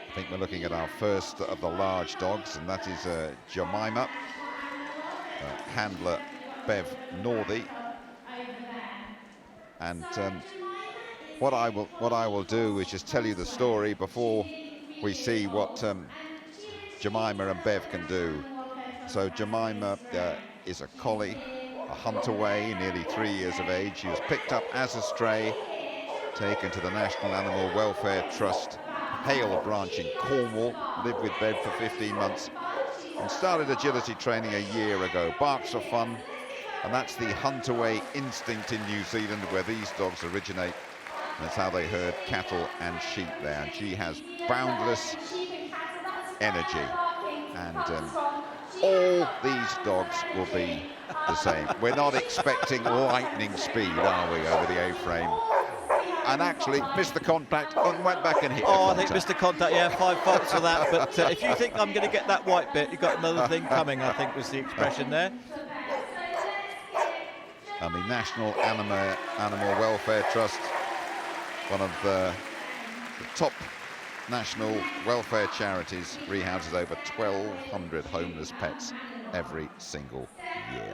I think we're looking at our first of the large dogs, and that is Jemima, handler Bev Northey. And what I will do is just tell you the story before we see what Jemima and Bev can do. So Jemima is a collie, a hunt-away, nearly 3 years of age. She was picked up as a stray, taken to the National Animal Welfare Trust Hale branch in Cornwall, lived with Bev for 15 months, and started agility training a year ago. Barks for fun, and that's the hunt-away instinct in New Zealand, where these dogs originate. And that's how they herd cattle and sheep there. And she has boundless energy. And all these dogs will be the same. We're not expecting lightning speed, are we, over the A-frame? And actually missed the contact and went back and hit the contact. I think missed the contact, yeah, 5 faults for that. But if you think I'm going to get that white bit, you've got another thing coming, I think was the expression there. And the National Animal Welfare Trust, one of the top national welfare charities, rehouses over 1,200 homeless pets every single year.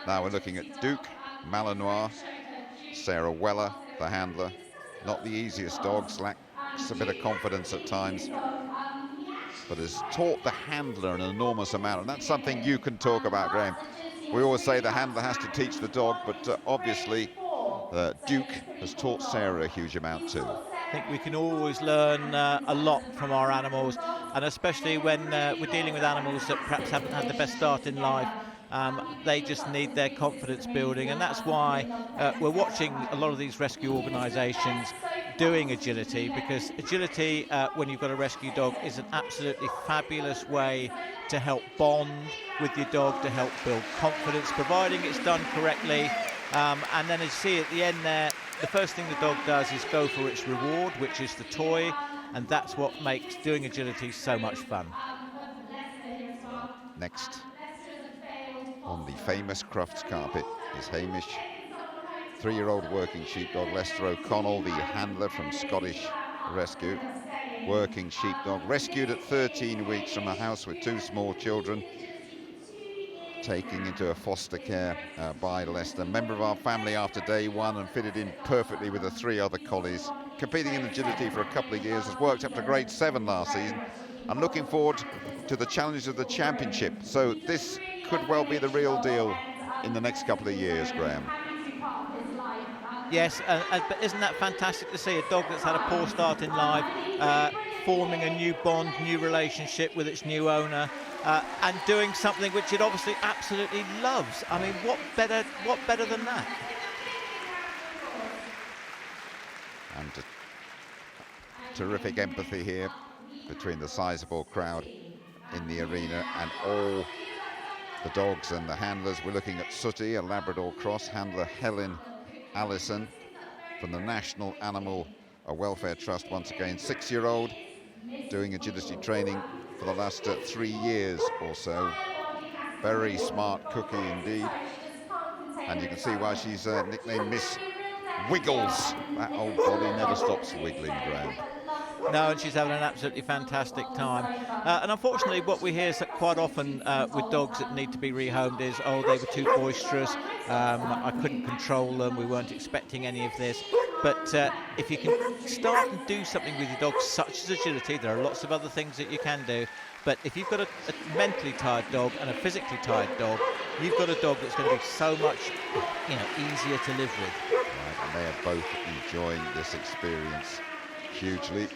Now we're looking at Duke, Malinois, Sarah Weller, the handler. Not the easiest dogs, lacks a bit of confidence at times, but has taught the handler an enormous amount, and that's something you can talk about, Graham. We always say the handler has to teach the dog, but obviously Duke has taught Sarah a huge amount too. I think we can always learn a lot from our animals, and especially when we're dealing with animals that perhaps haven't had the best start in life. They just need their confidence building, and that's why we're watching a lot of these rescue organisations doing agility, because agility, when you've got a rescue dog, is an absolutely fabulous way to help bond with your dog, to help build confidence, providing it's done correctly. And then as you see at the end there, the first thing the dog does is go for its reward, which is the toy, and that's what makes doing agility so much fun. Next on the famous Crufts carpet is Hamish, 3-year-old working sheepdog. Lester O'Connell, the handler from Scottish Rescue, working sheepdog, rescued at 13 weeks from a house with 2 small children, taken into a foster care by Lester. Member of our family after day 1 and fitted in perfectly with the 3 other collies. Competing in agility for a couple of years, has worked up to grade 7 last season, and looking forward to the challenges of the championship. So this could well be the real deal in the next couple of years, Graham. Yes, but isn't that fantastic to see a dog that's had a poor start in life, forming a new bond, new relationship with its new owner, and doing something which it obviously absolutely loves. I mean, what better than that? And terrific empathy here between the sizable crowd in the arena and all the dogs and the handlers. We're looking at Sooty, a Labrador cross, handler Helen Allison from the National Animal Welfare Trust, once again 6-year-old, doing agility training for the last 3 years or so. Very smart cookie indeed, and you can see why she's nicknamed Miss Wiggles. That old body never stops wiggling, Graham. No, and she's having an absolutely fantastic time. And unfortunately, what we hear quite often with dogs that need to be rehomed is, oh, they were too boisterous, I couldn't control them, we weren't expecting any of this. But if you can start and do something with your dog, such as agility, there are lots of other things that you can do. But if you've got a mentally tired dog and a physically tired dog, you've got a dog that's going to be so much, easier to live with. Right, and they are both enjoying this experience hugely.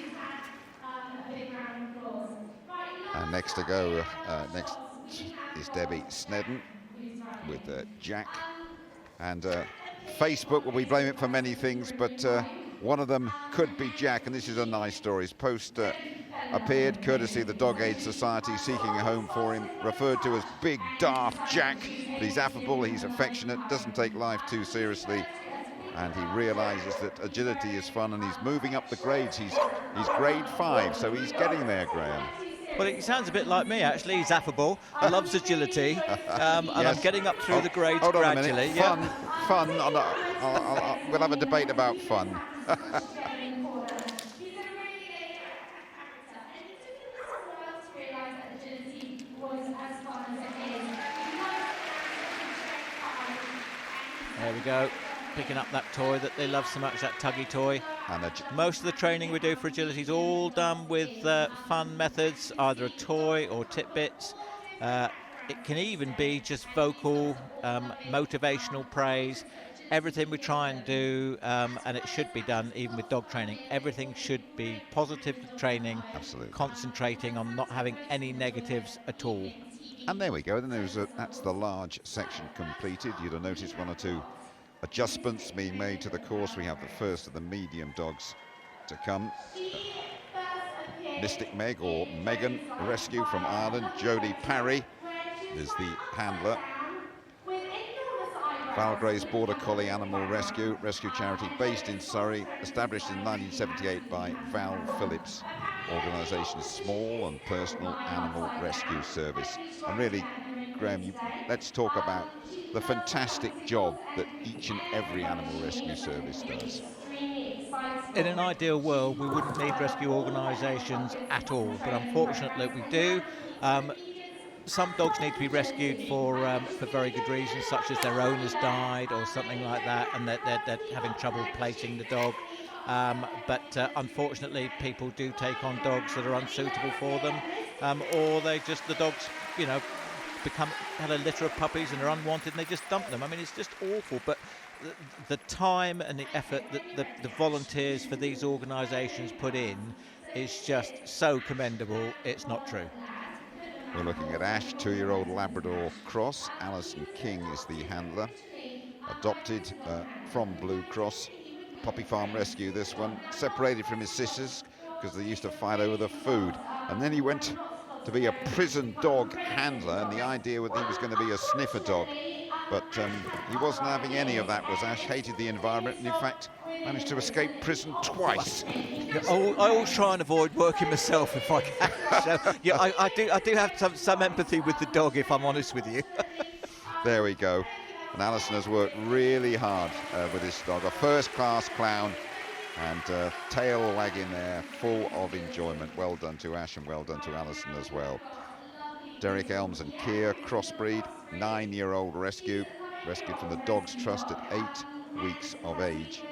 And next to go, next is Debbie Snedden with Jack. And Facebook, well, we blame it for many things, but one of them could be Jack, and this is a nice story. His post appeared courtesy of the Dog Aid Society, seeking a home for him, referred to as Big Darth Jack. But he's affable, he's affectionate, doesn't take life too seriously, and he realizes that agility is fun, and he's moving up the grades. He's grade 5, so he's getting there, Graham. Well, he sounds a bit like me, actually. He's affable, loves agility, and yes. I'm getting up through the grades gradually. Fun. We'll have a debate about fun. we go, picking up that toy that they love so much, that tuggy toy. And most of the training we do for agility is all done with fun methods, either a toy or tidbits. It can even be just vocal, motivational praise. Everything we try and do, and it should be done even with dog training, everything should be positive training, absolutely concentrating on not having any negatives at all. And there we go. Then that's the large section completed. You'd have noticed one or two adjustments being made to the course. We have the first of the medium dogs to come. Mystic Meg, or Megan, rescue from Ireland. Jodie Parry is the handler. Valgray's Border Collie Animal Rescue charity based in Surrey, established in 1978 by Val Phillips. Organisation, small and personal animal rescue service. And really, Graham, let's talk about the fantastic job that each and every animal rescue service does. In an ideal world, we wouldn't need rescue organisations at all, but unfortunately we do. Some dogs need to be rescued for very good reasons, such as their owners died or something like that, and they're having trouble placing the dog. But unfortunately, people do take on dogs that are unsuitable for them, or the dogs, had a litter of puppies and are unwanted, and they just dump them. I mean, it's just awful. But the time and the effort that the volunteers for these organisations put in is just so commendable. It's not true. We're looking at Ash, 2-year-old Labrador Cross. Alison King is the handler, adopted from Blue Cross. Puppy Farm Rescue, this one, separated from his sisters because they used to fight over the food. And then he went to be a prison dog handler, and the idea was he was going to be a sniffer dog. But he wasn't having any of that, was Ash. Hated the environment, and in fact managed to escape prison twice. I always try and avoid working myself if I can. So, yeah, I do have some empathy with the dog, if I'm honest with you. There we go. And Alison has worked really hard with this dog. A first-class clown, and tail wagging there, full of enjoyment. Well done to Ash, and well done to Alison as well. Derek Elms and Keir, crossbreed, 9-year-old rescued from the Dogs Trust at 8 weeks of age,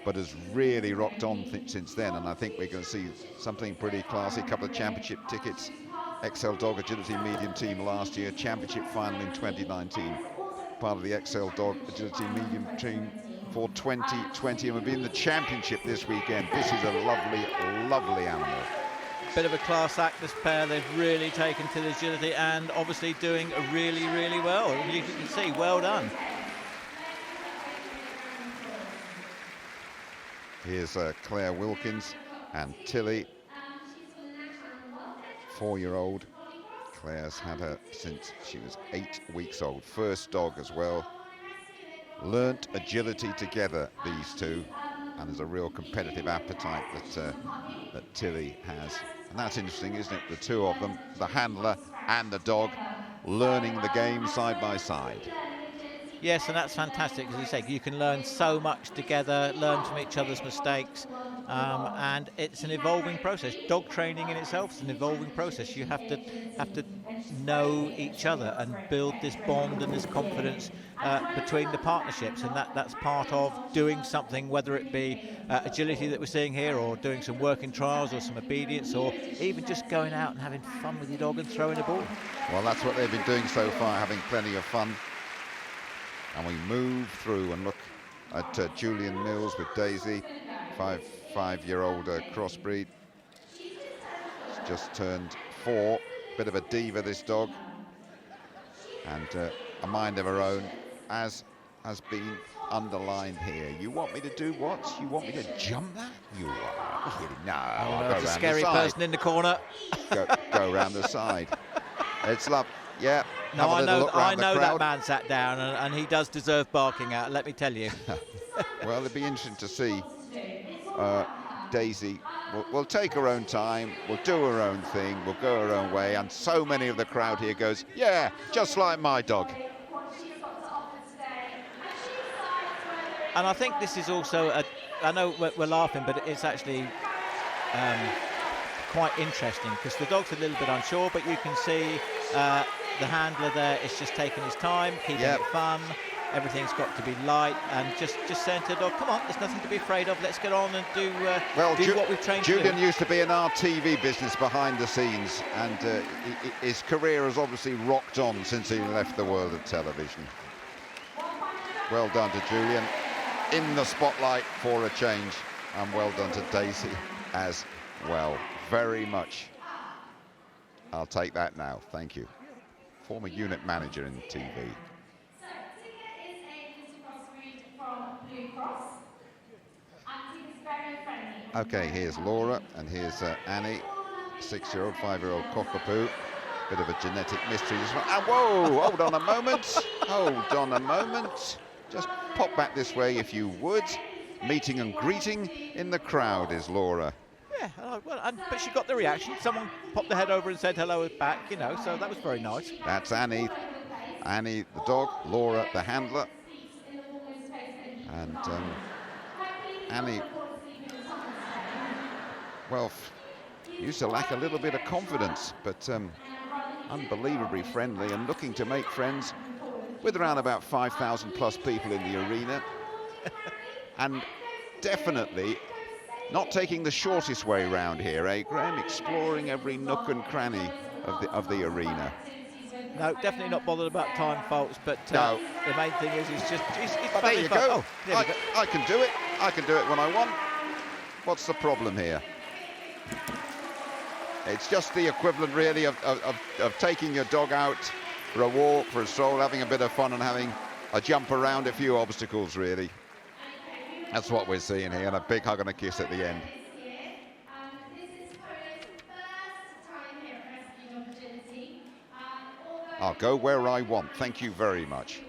but has really rocked on since then, and I think we're going to see something pretty classy. A couple of championship tickets, XL Dog Agility Medium Team last year, championship final in 2019, part of the XL Dog Agility Medium Team for 2020, and we'll be in the championship this weekend. This is a lovely, lovely animal. Bit of a class act, this pair. They've really taken to the agility and obviously doing really, really well. You can see, well done. Here's Claire Wilkins and Tilly, 4-year-old. Claire's had her since she was 8 weeks old. First dog as well. Learnt agility together, these two, and there's a real competitive appetite that Tilly has. And that's interesting, isn't it? The two of them, the handler and the dog, learning the game side by side. Yes, and that's fantastic. As you say, you can learn so much together, learn from each other's mistakes, and it's an evolving process. Dog training in itself is an evolving process. You have to know each other and build this bond and this confidence between the partnerships, and that's part of doing something, whether it be agility that we're seeing here, or doing some working trials, or some obedience, or even just going out and having fun with your dog and throwing a ball. Well, that's what they've been doing so far, having plenty of fun. And we move through and look at Julian Mills with Daisy, five-year-old crossbreed. She's just turned 4, bit of a diva, this dog, and a mind of her own, as has been underlined here. You want me to do what? You want me to jump that? You are kidding. No, I'll go it's a round scary the side. person in the corner. Go round the side. It's love. Yeah. No, I know that crowd. man sat down, and he does deserve barking at, let me tell you. Well, it'd be interesting to see. Daisy will take her own time, will do her own thing, will go her own way, and so many of the crowd here goes, yeah, just like my dog. And I think this is also, I know we're laughing, but it's actually quite interesting, because the dog's a little bit unsure, but you can see the handler there is just taking his time, keeping it fun. everything's got to be light, and just saying to the dog, come on, there's nothing to be afraid of, let's get on and do what we've trained to do. Julian used to be in our TV business behind the scenes, and his career has obviously rocked on since he left the world of television. Well done to Julian, in the spotlight for a change, and well done to Daisy as well. Very much. I'll take that now, thank you. Former unit manager in TV. So, Tigger is a cross breed from Blue Cross. And he's very friendly. Okay, here's Laura, and here's Annie, 6-year-old, 5-year-old cockapoo. Bit of a genetic mystery. And whoa, hold on a moment. Hold on a moment. Just pop back this way if you would. Meeting and greeting in the crowd is Laura. Yeah, well, but she got the reaction. Someone popped their head over and said hello back, you know, so that was very nice. That's Annie. Annie, the dog. Laura, the handler. And Annie, well, used to lack a little bit of confidence, but unbelievably friendly and looking to make friends with around about 5,000 plus people in the arena. And definitely not taking the shortest way round here, eh, Graham? Exploring every nook and cranny of the arena. No, definitely not bothered about time faults, but no. The main thing is he's but there you go. Oh, there we go. I can do it. I can do it when I want. What's the problem here? It's just the equivalent, really, of taking your dog out for a walk, for a stroll, having a bit of fun and having a jump around a few obstacles, really. That's what we're seeing here, and a big hug and a kiss at the end. I'll go where I want. Thank you very much.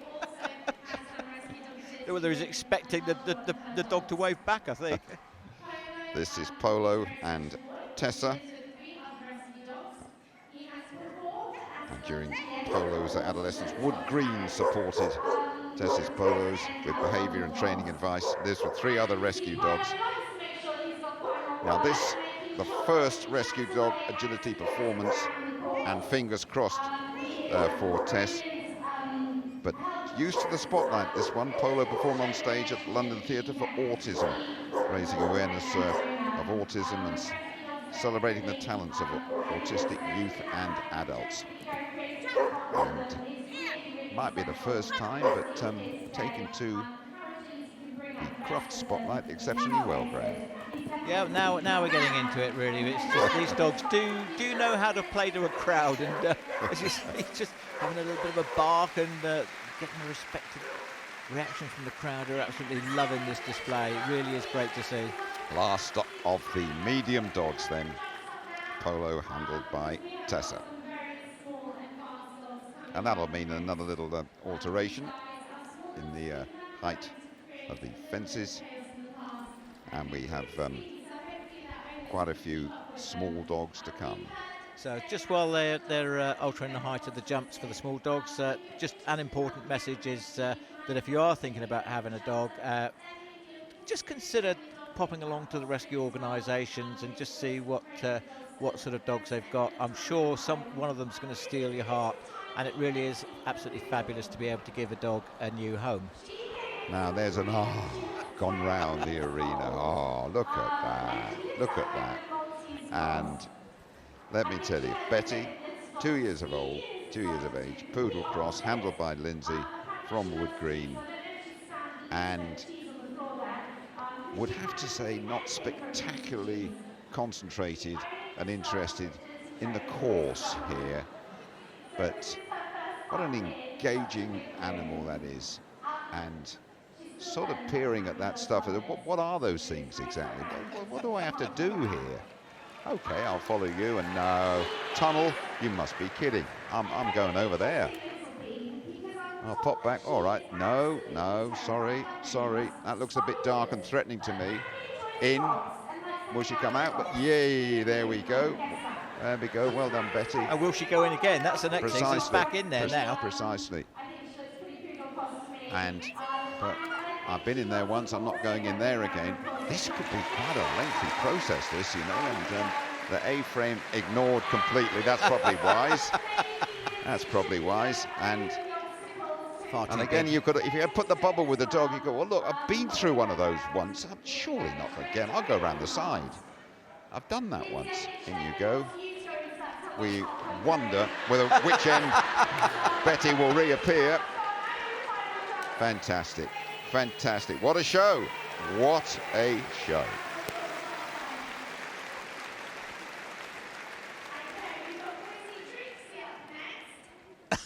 Whether he's expecting the dog to wave back, I think. This is Polo and Tessa. And during Polo's adolescence, Wood Green supported Tessa's Polos with behaviour and training advice. This with 3 other rescue dogs. Now this, the first rescue dog agility performance, and fingers crossed for Tess. But used to the spotlight, this one. Polo performed on stage at London Theatre for Autism, raising awareness of autism and celebrating the talents of autistic youth and adults. And might be the first time, but taken to the Crufts spotlight exceptionally well, Graham. Yeah, now we're getting into it, really. It's just these dogs do know how to play to a crowd, and he's just having a little bit of a bark and getting a respected reaction from the crowd, who are absolutely loving this display. It really is great to see. Last of the medium dogs then. Polo handled by Tessa. And that'll mean another little alteration in the height of the fences. And we have quite a few small dogs to come. So just while they're altering the height of the jumps for the small dogs, just an important message is that if you are thinking about having a dog, just consider popping along to the rescue organisations and just see what sort of dogs they've got. I'm sure one of them's going to steal your heart, and it really is absolutely fabulous to be able to give a dog a new home. Now there's an gone round the arena. Oh, look at that. Look at that. And let me tell you, Betty, 2 years of age, poodle cross, handled by Lindsay from Wood Green, and would have to say not spectacularly concentrated and interested in the course here, but what an engaging animal that is, and sort of peering at that stuff. What are those things exactly? What do I have to do here? Okay, I'll follow you. And no, tunnel, you must be kidding. I'm going over there. I'll pop back. All right, no, sorry. That looks a bit dark and threatening to me. In, will she come out? But yay, there we go. There we go, well done, Betty. And will she go in again? That's the next thing, so it's back in there now. Precisely. But I've been in there once, I'm not going in there again. This could be quite a lengthy process, this, you know, and the A-frame ignored completely. That's probably wise. That's probably wise. And Far too And again, big. you could, if you had put the bubble with the dog, you go, well, look, I've been through one of those once. Surely not again. I'll go around the side. I've done that once. In you go. We wonder whether which end Betty will reappear. Fantastic. Fantastic. What a show. What a show.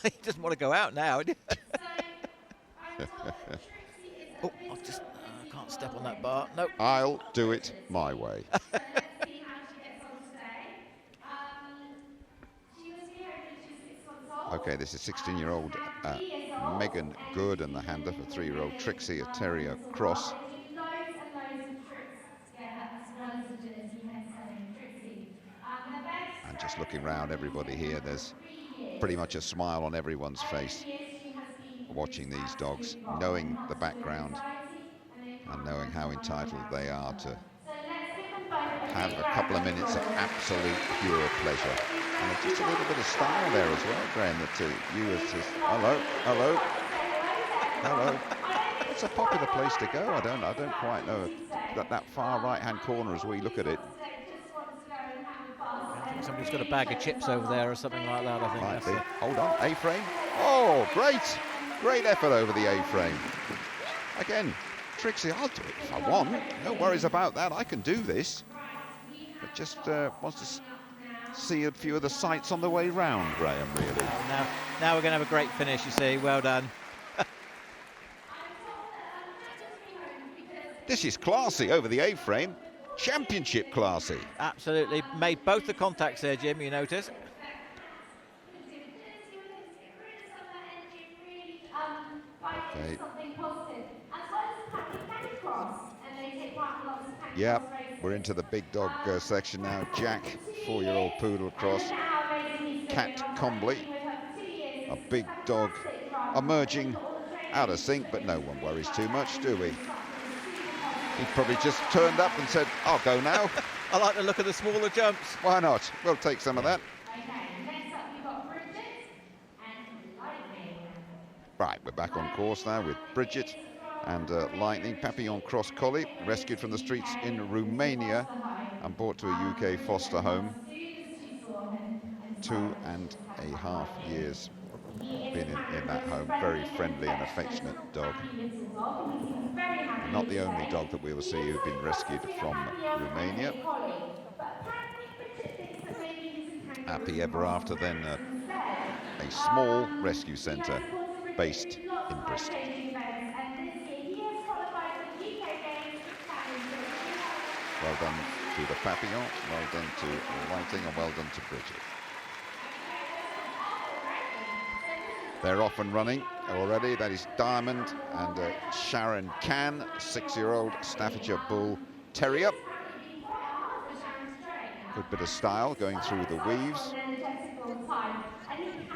He doesn't want to go out now. Oh, I can't step on that bar. Nope. I'll do it my way. Okay, this is 16-year-old Megan Good and the handler for 3-year-old Trixie, a terrier cross. And just looking around everybody here, there's pretty much a smile on everyone's face watching these dogs, knowing the background and knowing how entitled they are to have a couple of minutes of absolute pure pleasure. And there's just a little bit of style there as well, Graham, that you as just, hello, hello, hello. It's a popular place to go. I don't quite know that far right-hand corner as we look at it. I think somebody's got a bag of chips over there or something like that, I think. Might be. Hold on, A-frame. Oh, great. Great effort over the A-frame. Again, Trixie, I'll do it if I want. No worries about that. I can do this. But just wants to see a few of the sights on the way round, Graham, really. Now we're going to have a great finish, you see. Well done. This is classy over the A-frame. Championship classy. Absolutely. Made both the contacts there, Jim, you notice. Okay. Yeah, we're into the big dog section now. Jack, 4-year-old poodle cross. Cat Combley, a big dog emerging out of sync, but no one worries too much, do we? He probably just turned up and said, I'll go now. I like the look of the smaller jumps. Why not? We'll take some of that. Right, we're back on course now with Bridget and Lightning, Papillon Cross Collie, rescued from the streets in Romania and brought to a UK foster home. 2.5 years been in that home. Very friendly and affectionate dog. And not the only dog that we will see who've been rescued from Romania. Happy ever after then, a small rescue centre based in Bristol. Well done to the Papillon, well done to Lightning, and well done to Bridget. They're off and running already. That is Diamond and Sharon Can, 6-year-old Staffordshire Bull Terrier. Good bit of style going through the weaves.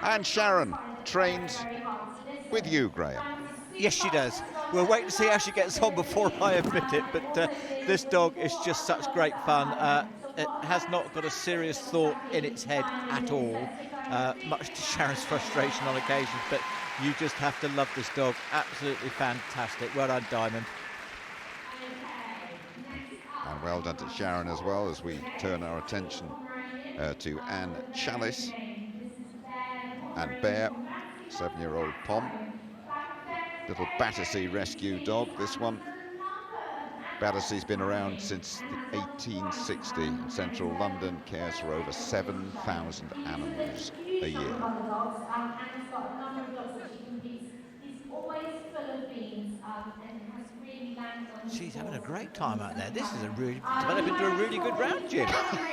And Sharon trains with you, Graham. Yes, she does. We'll wait to see how she gets on before I admit it, but this dog is just such great fun. It has not got a serious thought in its head at all, much to Sharon's frustration on occasions, but you just have to love this dog. Absolutely fantastic. Well done, Diamond. And well done to Sharon as well, as we turn our attention to Anne Chalice and Bear, 7-year-old Pom. Little Battersea rescue dog, this one. Battersea's been around since 1860 in central London, cares for over 7,000 animals a year. She's having a great time out there. This is developing into a really good round, Jim.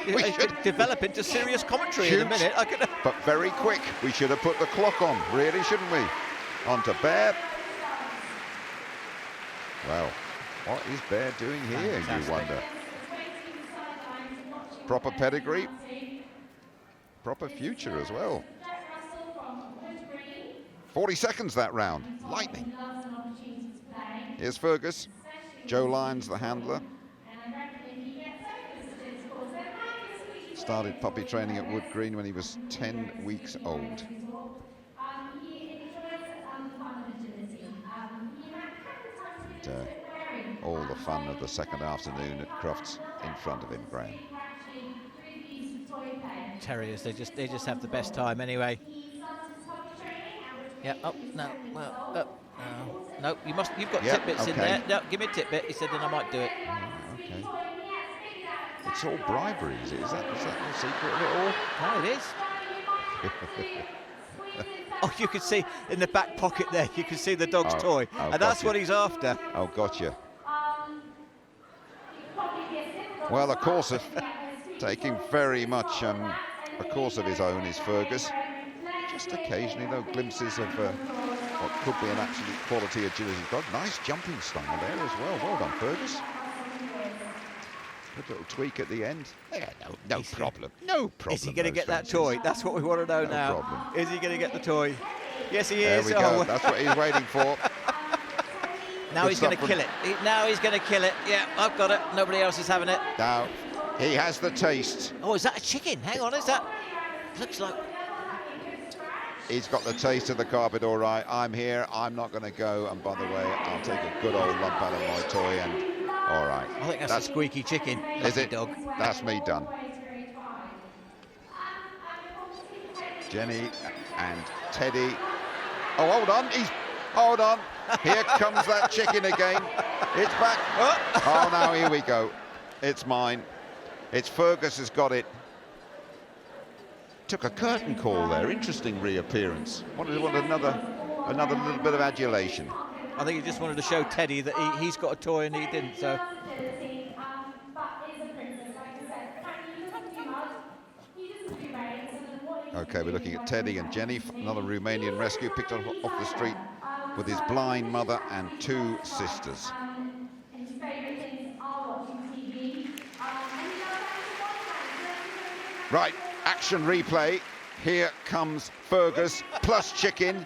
We It should could develop into serious commentary in a minute. But very quick. We should have put the clock on, really, shouldn't we? On to Bear. Well, what is Bear doing here, Fantastic. you wonder? Proper pedigree, proper future as well. 40 seconds that round. Lightning. Here's Fergus. Joe Lyons, the handler. Started puppy training at Wood Green when he was 10 weeks old. all the fun of the second afternoon at Crufts in front of him, Graham. Terriers, they just have the best time anyway. Yeah. Oh no. Well. No. You've got tidbits in there. No, give me a tidbit. He said, then I might do it. Okay. It's all bribery, is it? Is that the secret of it all? No, it is. Oh, you can see in the back pocket there, you can see the dog's toy. And that's what he's after. Oh, gotcha. Well, the course of taking very much a course of his own is Fergus. Just occasionally, though, glimpses of what could be an absolute quality agility dog. Nice jumping style there as well. Well done, Fergus. Good little tweak at the end. Yeah, no problem. No problem. Is he going to get that toy? That's what we want to know now. Problem. Is he going to get the toy? Yes, he there is. We go. That's what he's waiting for. Now Good he's going to stuff kill it. Now he's going to kill it. Yeah, I've got it. Nobody else is having it. Now, he has the taste. Oh, is that a chicken? Hang on, is that? Looks like... He's got the taste of the carpet, all right. I'm here. I'm not going to go. And by the way, I'll take a good old lump out of my toy and... All right. I think that's a squeaky chicken. Is it? Dog. That's me done. Jenny and Teddy. Oh, hold on. Hold on. Here comes that chicken again. It's back. Oh, now here we go. It's mine. It's Fergus has got it. Took a curtain call there. Interesting reappearance. Wanted another little bit of adulation. I think he just wanted to show Teddy that he's got a toy and he didn't, so... Okay, we're looking at Teddy and Jenny, another Romanian rescue picked up off the street with his blind mother and two sisters. Right, action replay. Here comes Fergus plus chicken.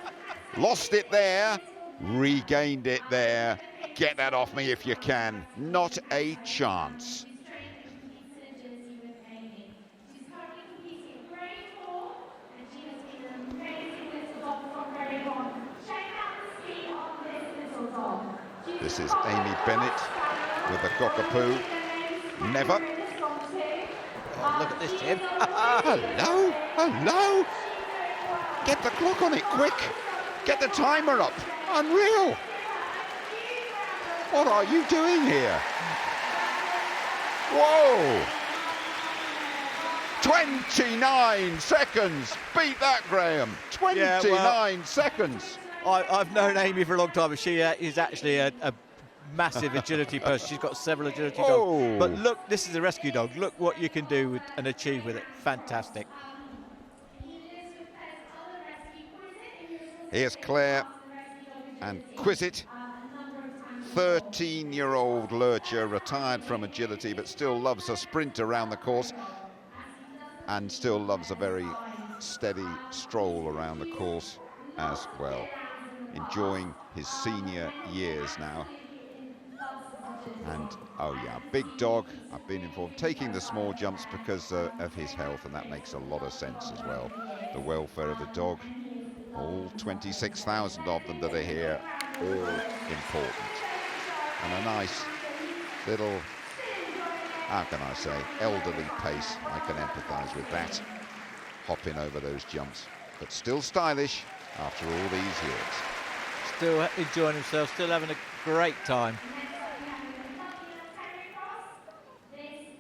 Lost it there. Regained it there. Get that off me if you can. Not a chance. This is Amy Bennett with the cockapoo. Never. Oh, look at this, Jim. Hello, hello. Get the clock on it quick. Get the timer up. Unreal. What are you doing here? Whoa. 29 seconds. Beat that, Graham. 29 seconds. I've known Amy for a long time, and she is actually a massive agility person. She's got several agility dogs. But look, this is a rescue dog. Look what you can do and achieve with it. Fantastic. Here's Claire and Quizit. 13-year-old lurcher, retired from agility, but still loves a sprint around the course and still loves a very steady stroll around the course as well. Enjoying his senior years now. And, oh yeah, big dog. I've been informed, taking the small jumps because of his health, and that makes a lot of sense as well. The welfare of the dog. All 26,000 of them that are here, all important. And a nice little, how can I say, elderly pace. I can empathise with that. Hopping over those jumps, but still stylish after all these years. Still enjoying himself, still having a great time.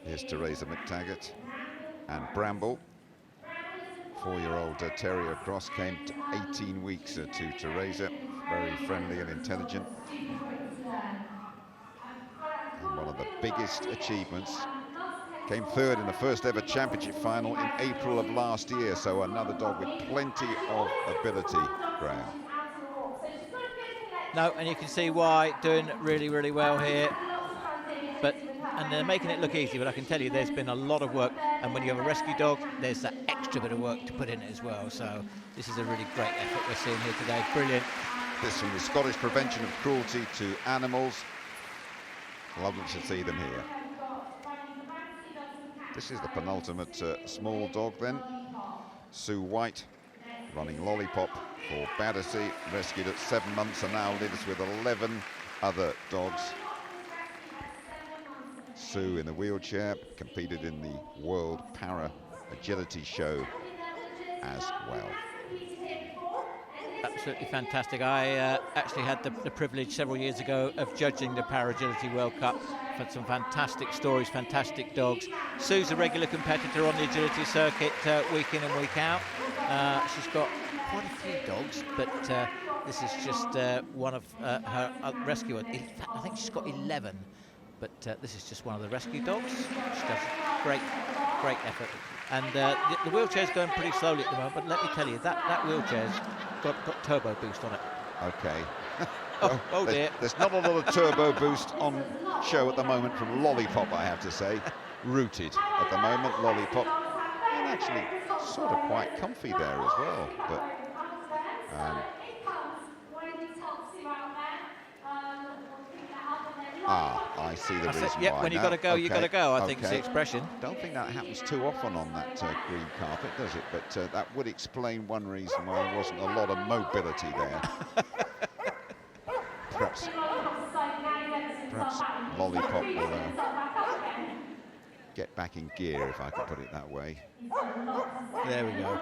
Here's Teresa McTaggart and Bramble. 4-year-old Terrier Cross, came to 18 weeks to Teresa. Very friendly and intelligent. And one of the biggest achievements. Came third in the first ever championship final in April of last year. So another dog with plenty of ability, Graham. No, and you can see why, doing really, really well here. And they're making it look easy, but I can tell you there's been a lot of work, and when you have a rescue dog, there's that extra bit of work to put in it as well. So this is a really great effort we're seeing here today. Brilliant. This from the Scottish Prevention of Cruelty to Animals. Lovely to see them here. This is the penultimate small dog then. Sue White, running Lollipop for Battersea, rescued at 7 months and now lives with 11 other dogs. Sue in the wheelchair, competed in the World Para Agility Show as well. Absolutely fantastic. I actually had the privilege several years ago of judging the Para Agility World Cup. Had some fantastic stories, fantastic dogs. Sue's a regular competitor on the agility circuit week in and week out. She's got quite a few dogs, but this is just one of her rescue. In fact, I think she's got 11, but this is just one of the rescue dogs. She does great effort. And the wheelchair's going pretty slowly at the moment, but let me tell you, that wheelchair's got turbo boost on it. Okay. Oh dear. There's not a lot of turbo boost on show at the moment from Lollipop, I have to say. Rooted at the moment, Lollipop. And actually sort of quite comfy there as well. But I see the reason why. Yeah, when you've got to go, you've got to go, I think is the expression. Don't think that happens too often on that green carpet, does it? But that would explain one reason why there wasn't a lot of mobility there. Perhaps Lollipop will get back in gear, if I can put it that way. There we go.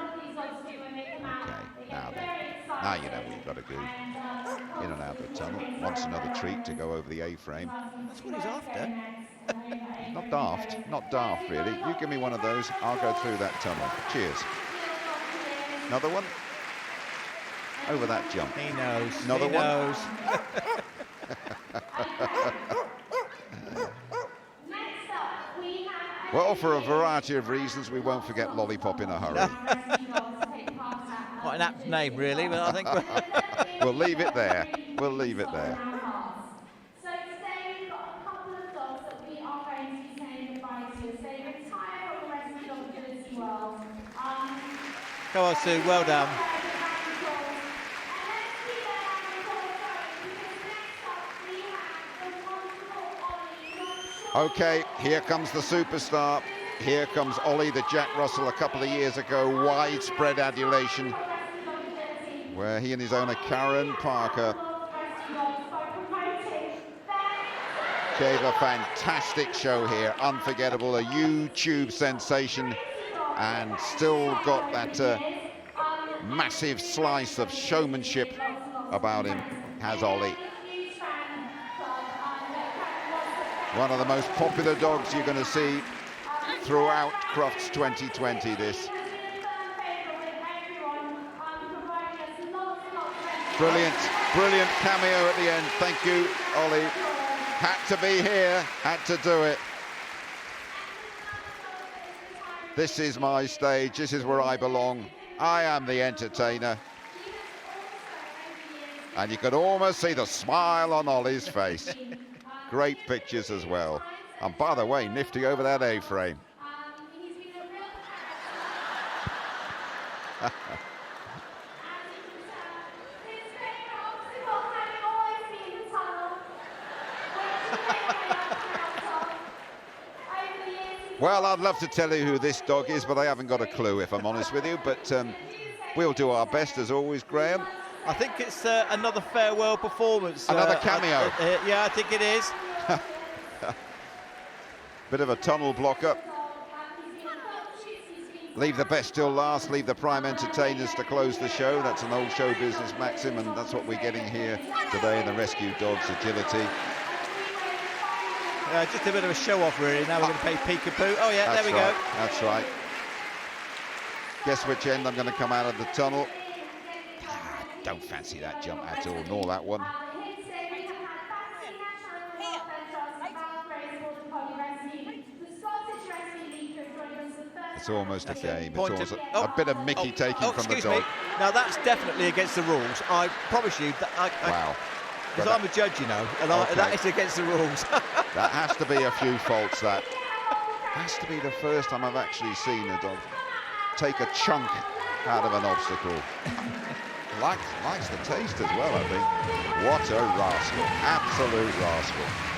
Okay, now you know what you've got to do. In and out of the tunnel. Wants another treat to go over the A-frame. That's what he's after. Not daft really. You give me one of those, I'll go through that tunnel. Cheers. Another one. Over that jump. He knows. Another he knows. Well, for a variety of reasons, we won't forget Lollipop in a hurry. Quite an apt name, really, but I think we'll leave it there. We'll leave it there. So today we've got a couple of dogs that we are going to be saying goodbye to. So they retire from the rest of the agility world. Go on, Sue. Well done. Okay, here comes the superstar. Here comes Olly, the Jack Russell a couple of years ago. Widespread adulation, where he and his owner Karen Parker gave a fantastic show here. Unforgettable, a YouTube sensation, and still got that massive slice of showmanship about him, has Olly. One of the most popular dogs you're going to see throughout Crufts 2020, this. Brilliant cameo at the end. Thank you, Olly. Had to be here, had to do it. This is my stage, this is where I belong. I am the entertainer. And you could almost see the smile on Olly's face. Great pictures as well. And by the way, nifty over that A-frame. Well, I'd love to tell you who this dog is, but I haven't got a clue, if I'm honest with you. But we'll do our best, as always, Graham. I think it's another farewell performance. Another cameo. Yeah, I think it is. Bit of a tunnel blocker. Leave the best till last, leave the prime entertainers to close the show. That's an old show business maxim, and that's what we're getting here today in the Rescue Dogs Agility. Just a bit of a show-off, really. Now we're going to play peekaboo. Oh, yeah, there we go. That's right. Guess which end I'm going to come out of the tunnel. Don't fancy that jump at all, nor that one. It's almost a game. It's almost a bit of Mickey taking from the dog. Now, that's definitely against the rules. I promise you. Wow. Because I'm a judge, you know, and that is against the rules. That has to be a few faults, that. Has to be the first time I've actually seen a dog take a chunk out of an obstacle. Likes the taste as well, I think. What a rascal. Absolute rascal.